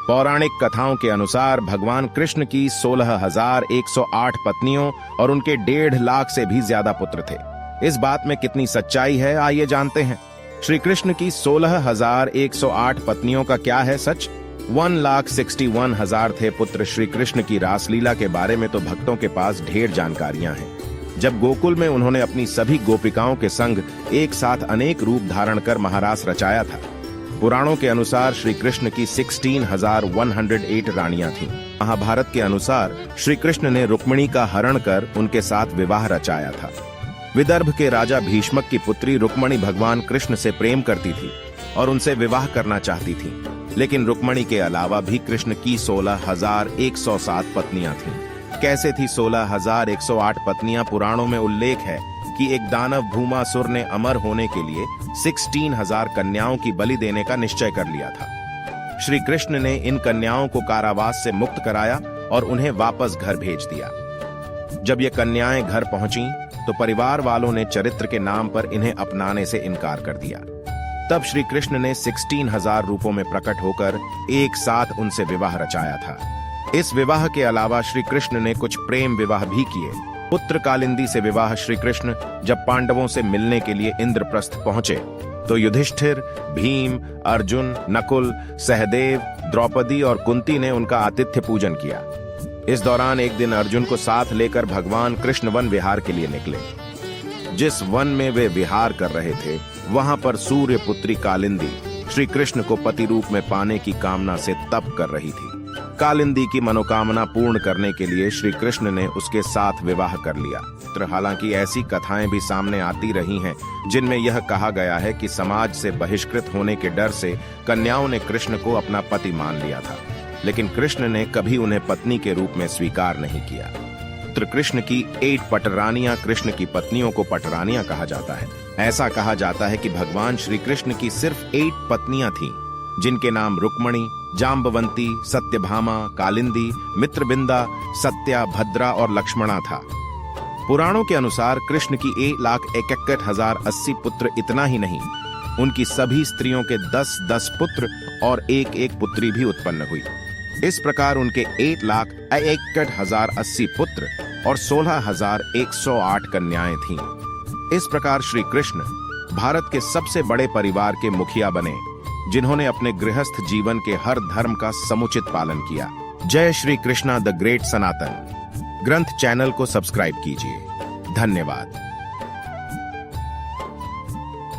पौराणिक कथाओं के अनुसार भगवान कृष्ण की 16,108 पत्नियों और उनके 1.5 लाख से भी ज्यादा पुत्र थे। इस बात में कितनी सच्चाई है, आइए जानते हैं। श्री कृष्ण की 16,108 पत्नियों का क्या है सच? 1,61,000 थे पुत्र। श्री कृष्ण की रासलीला के बारे में तो भक्तों के पास ढेर जानकारियां हैं। जब गोकुल में उन्होंने अपनी सभी गोपिकाओं के संग एक साथ अनेक रूप धारण कर महारास रचाया था। पुराणों के अनुसार श्री कृष्ण की 16,108 रानियां थीं। महाभारत के अनुसार श्री कृष्ण ने रुक्मिणी का हरण कर उनके साथ विवाह रचाया था। विदर्भ के राजा भीष्मक की पुत्री रुक्मिणी भगवान कृष्ण से प्रेम करती थी और उनसे विवाह करना चाहती थी, लेकिन रुक्मिणी के अलावा भी कृष्ण की 16,107 पत्नियां थीं। कैसे थी 16,108 पत्नियां? पुराणों में उल्लेख है कि एक दानव भूमासुर ने अमर होने के लिए 16,000 कन्याओं की बलि देने का निश्चय कर लिया था। श्री कृष्ण ने इन कन्याओं को कारावास से मुक्त कराया और उन्हें वापस घर भेज दिया। जब ये कन्याएं घर पहुंची तो परिवार वालों ने चरित्र के नाम पर इन्हें अपनाने से इनकार कर दिया। तब श्री कृष्ण ने 16,000 रूपों में प्रकट होकर एक साथ उनसे विवाह रचाया था। इस विवाह के अलावा श्री कृष्ण ने कुछ प्रेम विवाह भी किए। पुत्र कालिंदी से विवाह। श्री कृष्ण जब पांडवों से मिलने के लिए इंद्रप्रस्थ पहुंचे तो युधिष्ठिर, भीम, अर्जुन, नकुल, सहदेव, द्रौपदी और कुंती ने उनका आतिथ्य पूजन किया। इस दौरान एक दिन अर्जुन को साथ लेकर भगवान कृष्ण वन विहार के लिए निकले। जिस वन में वे विहार कर रहे थे वहां पर सूर्य पुत्री कालिंदी श्री कृष्ण को पति रूप में पाने की कामना से तप कर रही थी। कालिंदी की मनोकामना पूर्ण करने के लिए श्री कृष्ण ने उसके साथ विवाह कर लिया। हालांकि ऐसी कथाएं भी सामने आती रही हैं जिनमें यह कहा गया है कि समाज से बहिष्कृत होने के डर से कन्याओं ने कृष्ण को अपना पति मान लिया था, लेकिन कृष्ण ने कभी उन्हें पत्नी के रूप में स्वीकार नहीं किया। कृष्ण की 8 पटरानियां, कृष्ण की पत्नियों को पटरानियां कहा जाता है। ऐसा कहा जाता है कि भगवान श्री कृष्ण की सिर्फ 8 पत्नियां थीं, जिनके नाम रुक्मिणी, जाम्बवंती, सत्यभामा, कालिंदी, मित्रबिंदा, सत्या, भद्रा और लक्ष्मणा था। पुराणों के अनुसार कृष्ण की 1,61,080 पुत्र। इतना ही नहीं, उनकी सभी स्त्रियों के 10-10 पुत्र और एक पुत्री भी उत्पन्न हुई। इस प्रकार उनके 1,61,080 पुत्र और 16,108 कन्याएं थीं। इस प्रकार श्री कृष्ण भारत के सबसे बड़े परिवार के मुखिया बने, जिन्होंने अपने गृहस्थ जीवन के हर धर्म का समुचित पालन किया। जय श्री कृष्णा द ग्रेट सनातन ग्रंथ चैनल को सब्सक्राइब कीजिए। धन्यवाद।